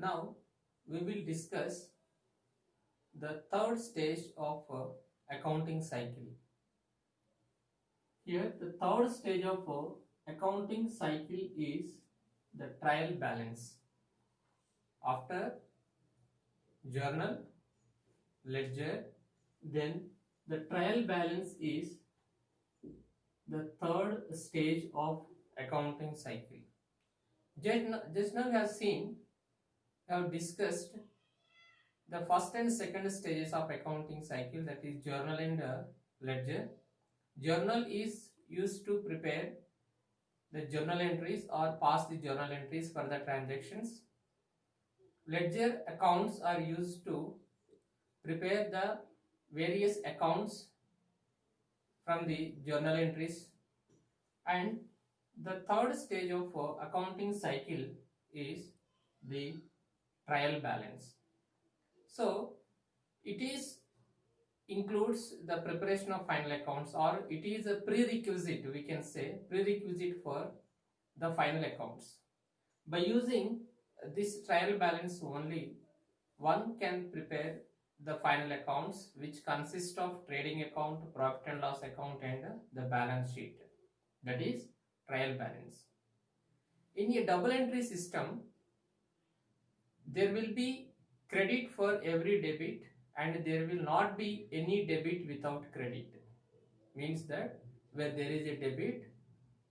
Now we will discuss the third stage of accounting cycle. Here the third stage of accounting cycle is the trial balance. After journal, ledger, then the trial balance is the third stage of accounting cycle. Just now we have seen, we have discussed the first and second stages of accounting cycle, that is journal and ledger. Journal is used to prepare the journal entries or pass the journal entries for the transactions. Ledger accounts are used to prepare the various accounts from the journal entries. And the third stage of accounting cycle is the trial balance. So it is includes the preparation of final accounts, or it is a prerequisite, we can say prerequisite for the final accounts. By using this trial balance only, one can prepare the final accounts, which consist of trading account, profit and loss account, and the balance sheet, that is trial balance. In a double entry system, there will be credit for every debit and there will not be any debit without credit. Means that where there is a debit,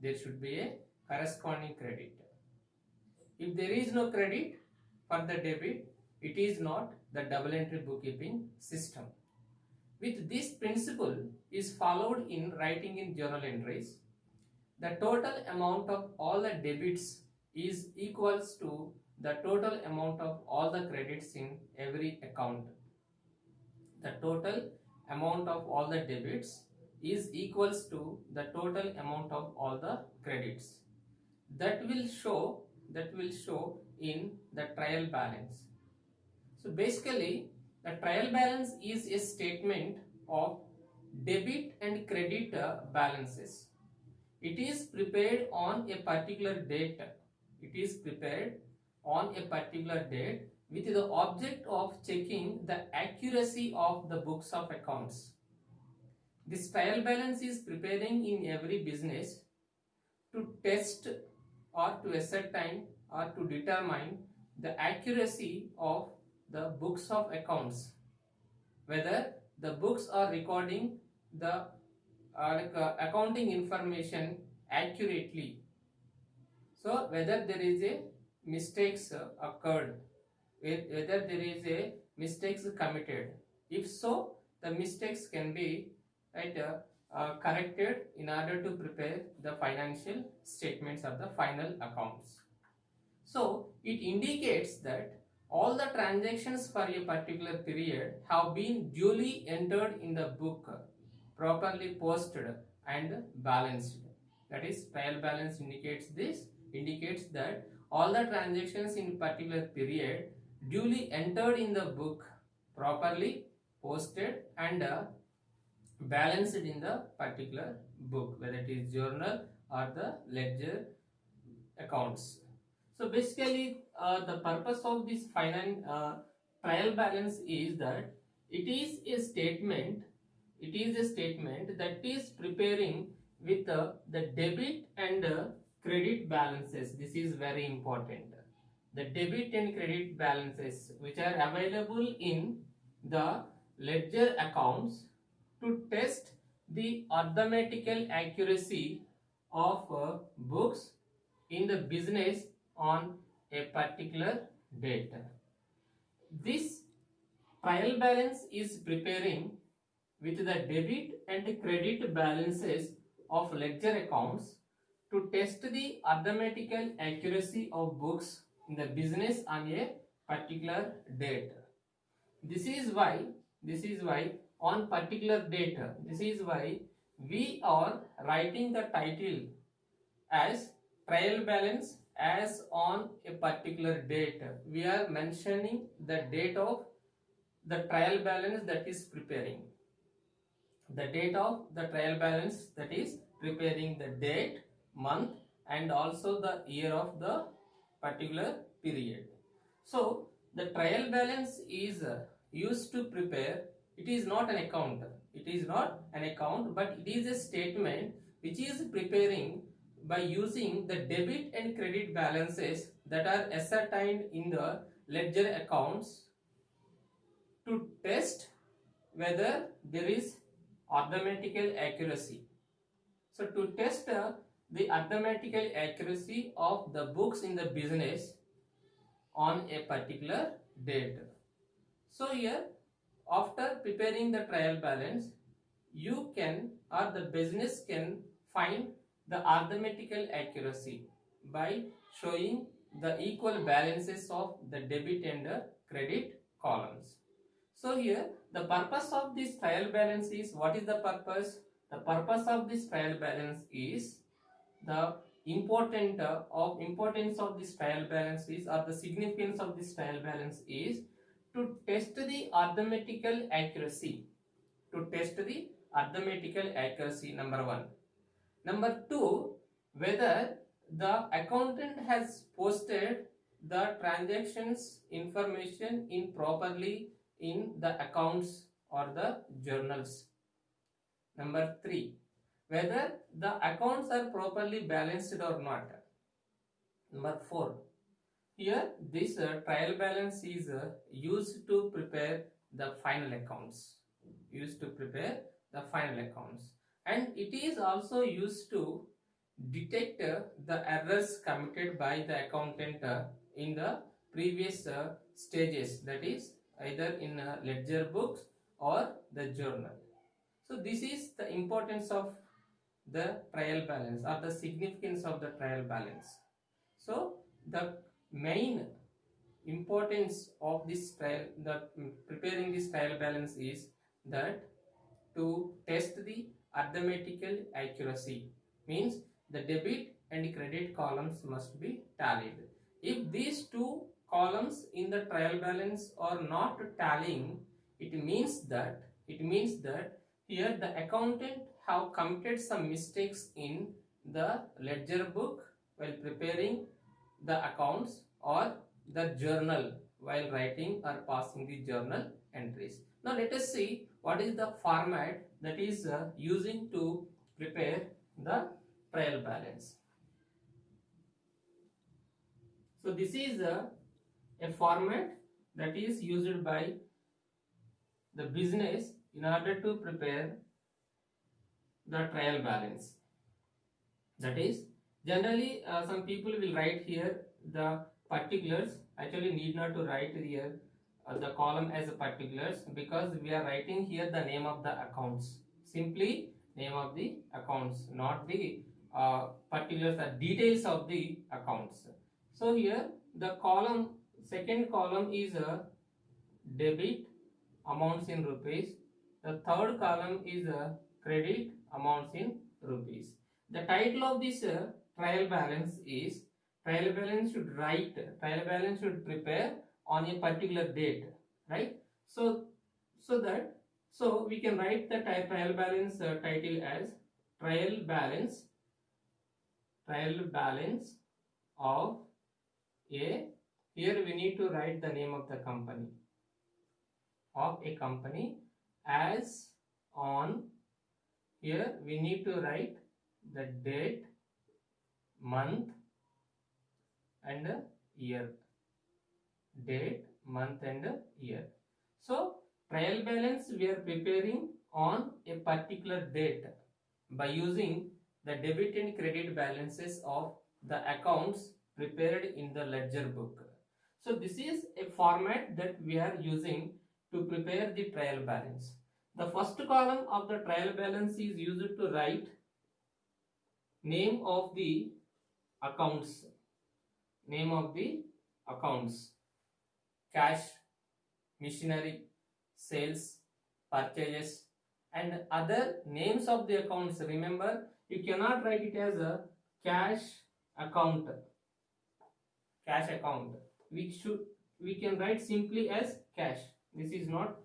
there should be a corresponding credit. If there is no credit for the debit, it is not the double entry bookkeeping system. With this principle is followed in writing in journal entries, the total amount of all the debits is equals to the total amount of all the credits in every account. The total amount of all the debits is equals to the total amount of all the credits. That will show in the trial balance. So basically, the trial balance is a statement of debit and credit balances. It is prepared on a particular date. It is prepared on a particular date with the object of checking the accuracy of the books of accounts. This trial balance is preparing in every business to test or to ascertain or to determine the accuracy of the books of accounts, whether the books are recording the accounting information accurately. So whether there is a mistakes occurred, whether there is a mistakes committed. If so, the mistakes can be corrected in order to prepare the financial statements of the final accounts. So it indicates that all the transactions for a particular period have been duly entered in the book, properly posted and balanced. That is, trial balance indicates that all the transactions in particular period duly entered in the book, properly posted and balanced in the particular book, whether it is journal or the ledger accounts. So basically, the purpose of this trial balance is that it is a statement that is preparing with the debit and credit balances. This is very important. The debit and credit balances which are available in the ledger accounts to test the arithmetical accuracy of books in the business on a particular date. This trial balance is preparing with the debit and credit balances of ledger accounts to test the arithmetical accuracy of books in the business on a particular date. This is why on particular date, this is why we are writing the title as trial balance as on a particular date. We are mentioning the date of the trial balance that is preparing. The date of the trial balance that is preparing, the date, month and also the year of the particular period. So the trial balance is used to prepare. It is not an account. It is not an account, but it is a statement which is preparing by using the debit and credit balances that are ascertained in the ledger accounts to test whether there is arithmetical accuracy. So to test the arithmetical accuracy of the books in the business on a particular date. So here, after preparing the trial balance, you can or the business can find the arithmetical accuracy by showing the equal balances of the debit and the credit columns. So here the purpose of this trial balance is, what is the purpose? The purpose of this trial balance is the importance of this trial balance is, or the significance of this trial balance is to test the arithmetical accuracy. To test the arithmetical accuracy, number one. Number two, whether the accountant has posted the transactions information in properly in the accounts or the journals. Number three, whether the accounts are properly balanced or not. Number four, here this trial balance is used to prepare the final accounts. Used to prepare the final accounts, and it is also used to detect the errors committed by the accountant in the previous stages, that is either in ledger books or the journal. So this is the importance of the trial balance or the significance of the trial balance. So the main importance of this trial, preparing this trial balance is that to test the arithmetical accuracy, means the debit and credit columns must be tallied. If these two columns in the trial balance are not tallying, it means that here the accountant have committed some mistakes in the ledger book while preparing the accounts or the journal while writing or passing the journal entries. Now let us see what is the format that is using to prepare the trial balance. So this is a format that is used by the business in order to prepare the trial balance. That is, generally some people will write here the particulars. Actually need not to write here the column as a particulars, because we are writing here the name of the accounts, simply name of the accounts, not the particulars or details of the accounts. So here the column, second column is a debit amounts in rupees. The third column is a credit amounts in rupees. The title of this trial balance is trial balance should prepare on a particular date, right? So we can write the trial balance title as trial balance of a, here we need to write the name of the company, as on, here we need to write the date, month and year. Date, month and year. So trial balance we are preparing on a particular date by using the debit and credit balances of the accounts prepared in the ledger book. So this is a format that we are using to prepare the trial balance. The first column of the trial balance is used to write name of the accounts, cash, machinery, sales, purchases and other names of the accounts. Remember, you cannot write it as a cash account. We can write simply as cash. This is not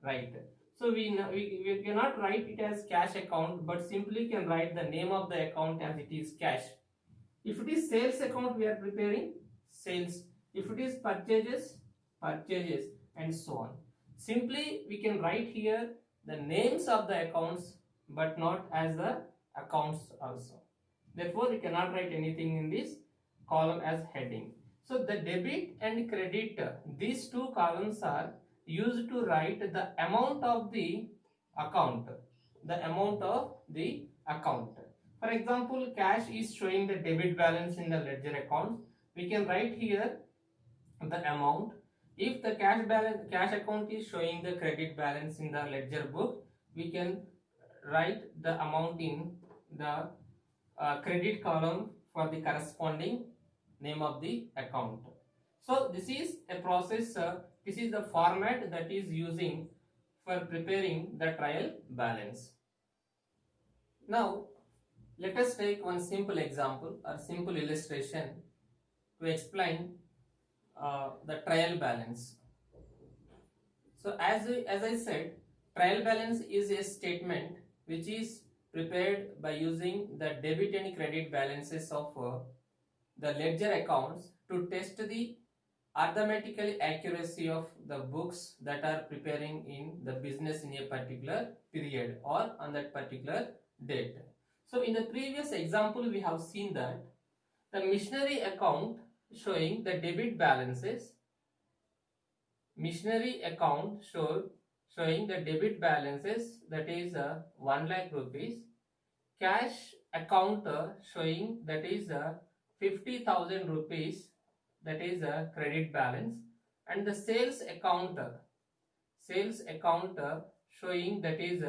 right. So we cannot write it as cash account, but simply can write the name of the account as it is cash. If it is sales account, we are preparing sales If it is purchases, purchases, and so on. Simply we can write here the names of the accounts but not as the accounts also. Therefore, we cannot write anything in this column as heading. So the debit and credit, these two columns are used to write the amount of the account. The amount of the account. For example, cash is showing the debit balance in the ledger account. We can write here the amount. If the cash account is showing the credit balance in the ledger book, we can write the amount in the credit column for the corresponding name of the account. So this is a process, this is the format that is using for preparing the trial balance. Now let us take one simple example or simple illustration to explain the trial balance. So as I said, trial balance is a statement which is prepared by using the debit and credit balances of the ledger accounts to test the arithmetical accuracy of the books that are preparing in the business in a particular period or on that particular date. So in the previous example, we have seen that the missionary account showing the debit balances, missionary account showing the debit balances, that is 1 lakh rupees, cash account showing that is 50,000 rupees, that is a credit balance, and the sales account showing that is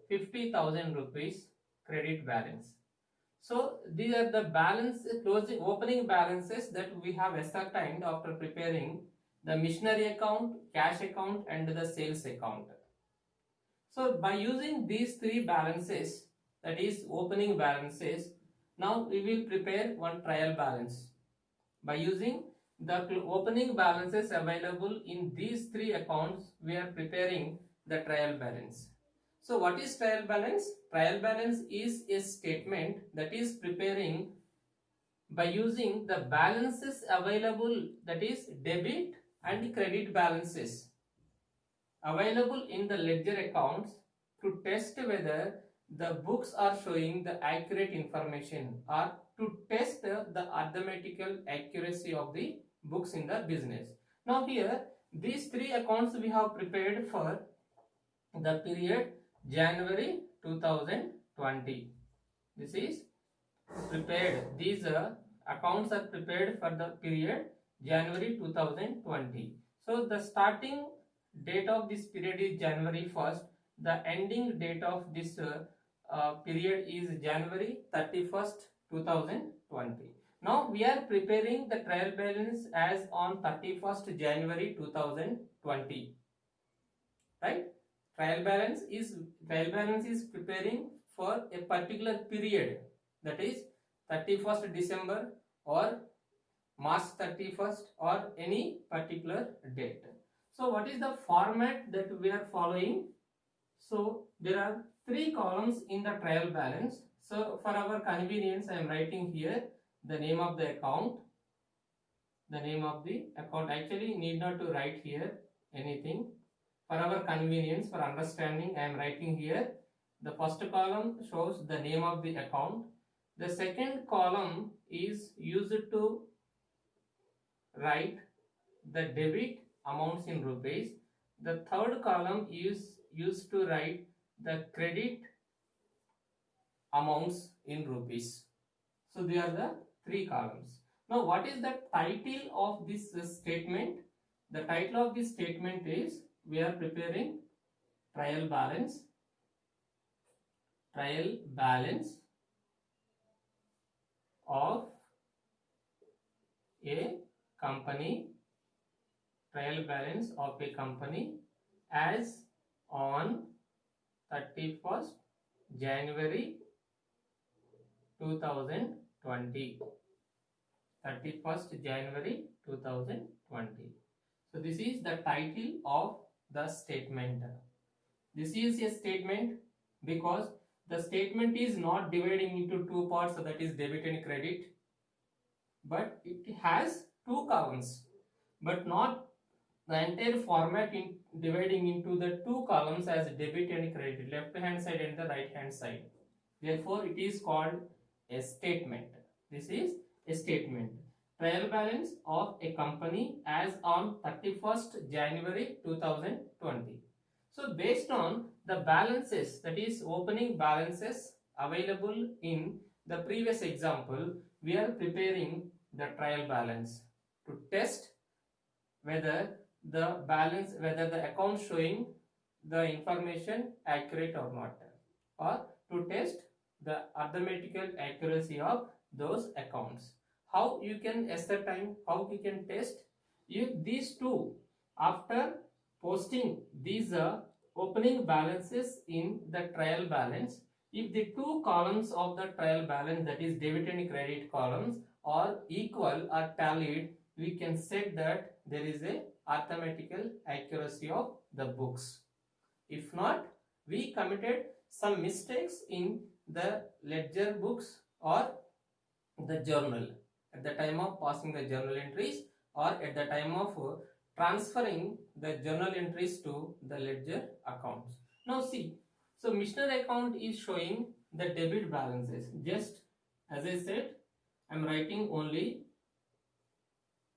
50,000 rupees credit balance. So these are the balance opening balances that we have ascertained after preparing the missionary account, cash account, and the sales account. So by using these three balances, that is opening balances, now we will prepare one trial balance. By using the opening balances available in these three accounts, we are preparing the trial balance. So what is trial balance? Trial balance is a statement that is preparing by using the balances available, that is debit and credit balances available in the ledger accounts, to test whether the books are showing the accurate information or to test the arithmetical accuracy of the books in the business. Now here these three accounts we have prepared for the period January 2020. This is prepared, these accounts are prepared for the period January 2020. So the starting date of this period is January 1st. The ending date of this period is January 31st, 2020. Now we are preparing the trial balance as on 31st January 2020. Right? Trial balance is preparing for a particular period, that is 31st December or March 31st or any particular date. So what is the format that we are following? So there are three columns in the trial balance. So for our convenience, I am writing here the name of the account. The name of the account, actually need not to write here anything. For our convenience, for understanding, I am writing here. The first column shows the name of the account. The second column is used to write the debit amounts in rupees. The third column is used to write the credit amounts in rupees. So they are the three columns. Now what is the title of this statement? The title of this statement is, we are preparing trial balance of a company, trial balance of a company as on 31st January 2020. 31st January 2020. So this is the title of the statement. This is a statement because the statement is not dividing into two parts, so that is debit and credit, but it has two columns. but not the entire format in dividing into the two columns as debit and credit, left hand side and the right hand side. Therefore, it is called a statement. This is a statement. Trial balance of a company as on 31st January 2020. So, based on the balances, that is opening balances available in the previous example, we are preparing the trial balance to test whether whether the account showing the information accurate or not, or to test the arithmetical accuracy of those accounts. How you can ascertain, how you can test if these two, after posting these opening balances in the trial balance, if the two columns of the trial balance, that is debit and credit columns, are equal or tallied, we can say that there is a arithmetical accuracy of the books. If not, we committed some mistakes in the ledger books or the journal at the time of passing the journal entries, or at the time of transferring the journal entries to the ledger accounts. Now see, so missionary account is showing the debit balances. Just as I said, I am writing only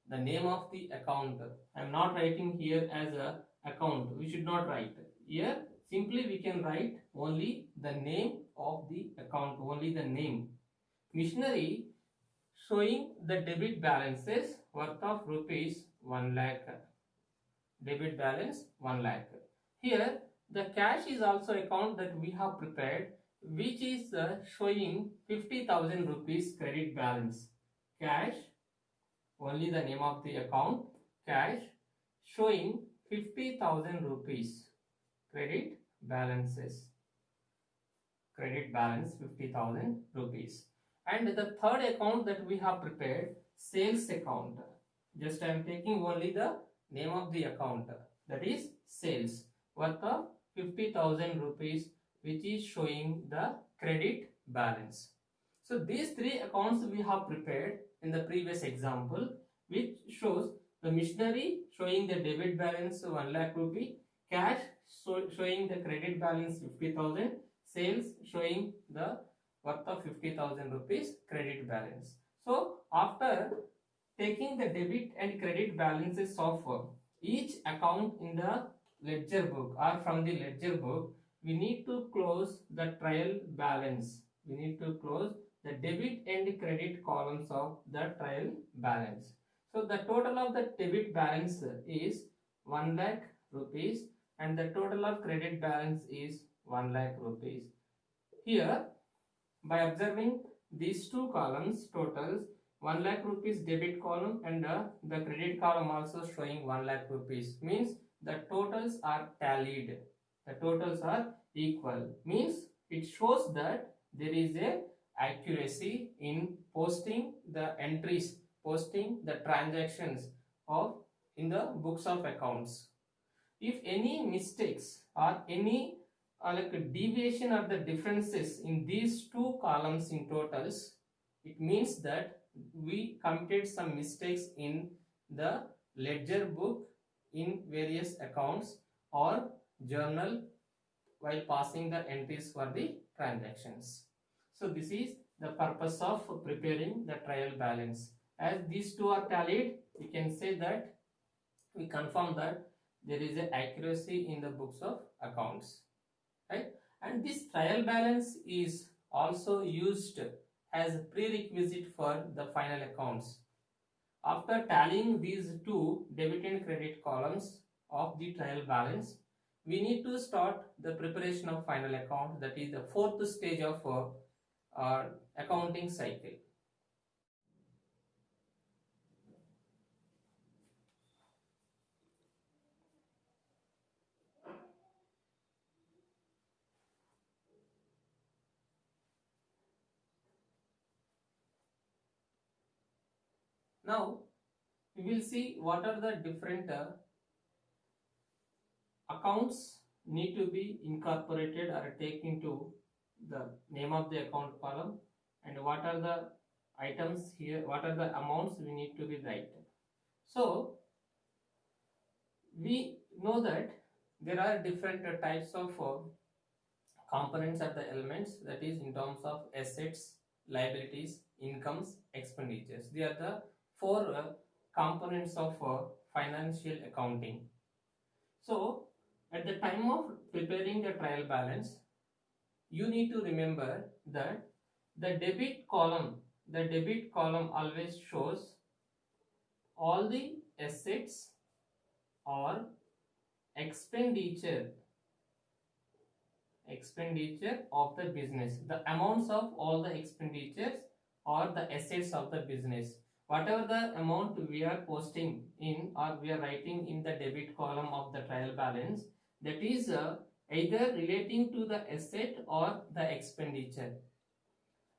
the name of the account. I am not writing here as a account. We should not write here. Simply we can write only the name of the account, only the name. Missionary showing the debit balances worth of rupees 1 lakh. Debit balance 1 lakh. Here the cash is also account that we have prepared, which is showing 50,000 rupees credit balance. Cash, only the name of the account, cash, showing 50,000 rupees credit balances. Credit balance 50,000 rupees. And the third account that we have prepared, sales account. Just I am taking only the name of the account, that is sales, worth of 50,000 rupees, which is showing the credit balance. So these three accounts we have prepared in the previous example, which shows the missionary showing the debit balance 1 lakh rupee, cash showing the credit balance 50,000, sales showing the worth of 50,000 rupees credit balance. So after taking the debit and credit balances of each account in the ledger book or from the ledger book, we need to close the trial balance. We need to close the debit and credit columns of the trial balance. So the total of the debit balance is 1 lakh rupees and the total of credit balance is 1 lakh rupees. Here, by observing these two columns, totals 1 lakh rupees debit column and the credit column also showing 1 lakh rupees, means the totals are tallied. The totals are equal, means it shows that there is a accuracy in posting the entries, posting the transactions of in the books of accounts. If any mistakes or any like a deviation or the differences in these two columns in totals, it means that we committed some mistakes in the ledger book in various accounts or journal while passing the entries for the transactions. So this is the purpose of preparing the trial balance. As these two are tallied, we can say that we confirm that there is an accuracy in the books of accounts, right? And this trial balance is also used as a prerequisite for the final accounts. After tallying these two debit and credit columns of the trial balance, we need to start the preparation of final account, that is the fourth stage of accounting cycle. Now we will see what are the different accounts need to be incorporated or taken to the name of the account column, and what are the items here, what are the amounts we need to be written. So we know that there are different types of components of the elements, that is in terms of assets, liabilities, incomes, expenditures. They are the four components of financial accounting. So at the time of preparing the trial balance, you need to remember that the debit column always shows all the assets or expenditure of the business, the amounts of all the expenditures or the assets of the business. Whatever the amount we are posting in or we are writing in the debit column of the trial balance, that is either relating to the asset or the expenditure.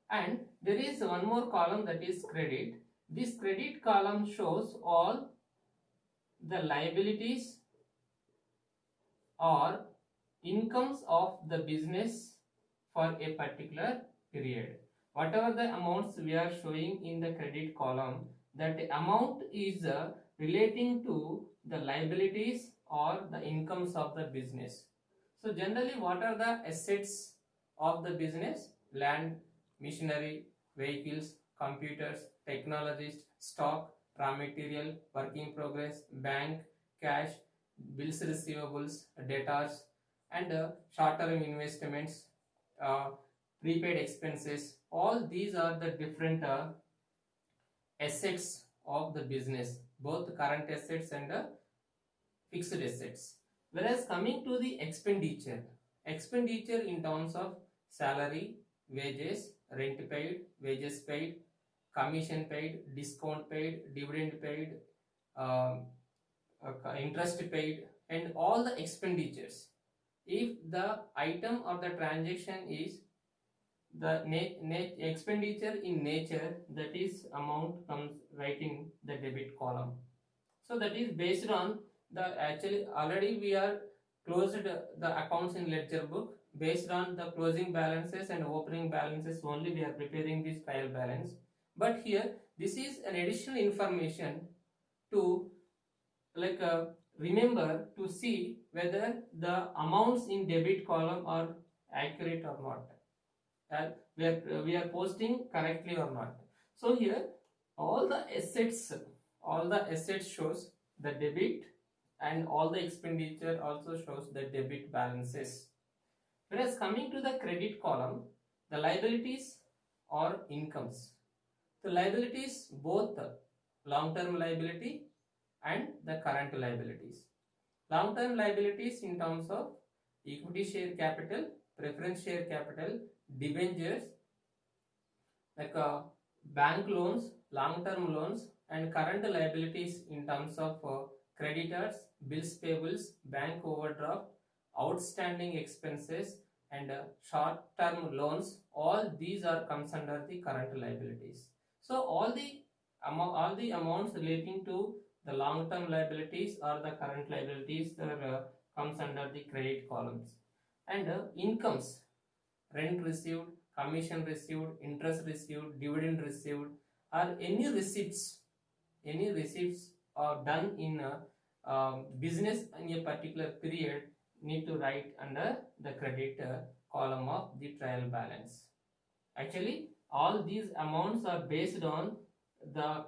And there is one more column, that is credit. This credit column shows all the liabilities or incomes of the business for a particular period. Whatever the amounts we are showing in the credit column, that amount is relating to the liabilities or the incomes of the business. So generally, what are the assets of the business? Land, machinery, vehicles, computers, technologies, stock, raw material, work in progress, bank, cash, bills receivables, debtors, and short-term investments, prepaid expenses. All these are the different assets of the business, both current assets and fixed assets. Whereas coming to the expenditure in terms of salary, wages, rent paid, wages paid, commission paid, discount paid, dividend paid, interest paid, and all the expenditures. If the item or the transaction is the expenditure in nature, that is amount comes right in the debit column. So that is based on the, actually already we are closed the accounts in ledger book. Based on the closing balances and opening balances only we are preparing this trial balance. But here this is an additional information to remember, to see whether the amounts in debit column are accurate or not, we are posting correctly or not. So here all the assets shows the debit, and all the expenditure also shows the debit balances. Whereas coming to the credit column, the liabilities or incomes. The liabilities, both long-term liability and the current liabilities. Long-term liabilities in terms of equity share capital, preference share capital, debentures, like bank loans, long-term loans, and current liabilities in terms of creditors, bills payables, bank overdraft, outstanding expenses, and short-term loans. All these are comes under the current liabilities. So all the amounts relating to the long-term liabilities or the current liabilities comes under the credit columns. And incomes, rent received, commission received, interest received, dividend received, or any receipts are done in a business in a particular period, need to write under the credit column of the trial balance. Actually, all these amounts are based on the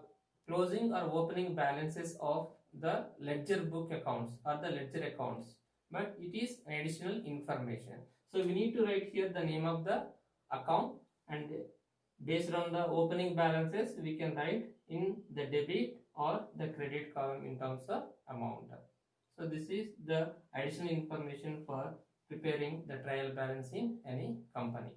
closing or opening balances of the ledger book accounts or the ledger accounts, but it is additional information. So we need to write here the name of the account, and based on the opening balances we can write in the debit or the credit column in terms of amount. So this is the additional information for preparing the trial balance in any company.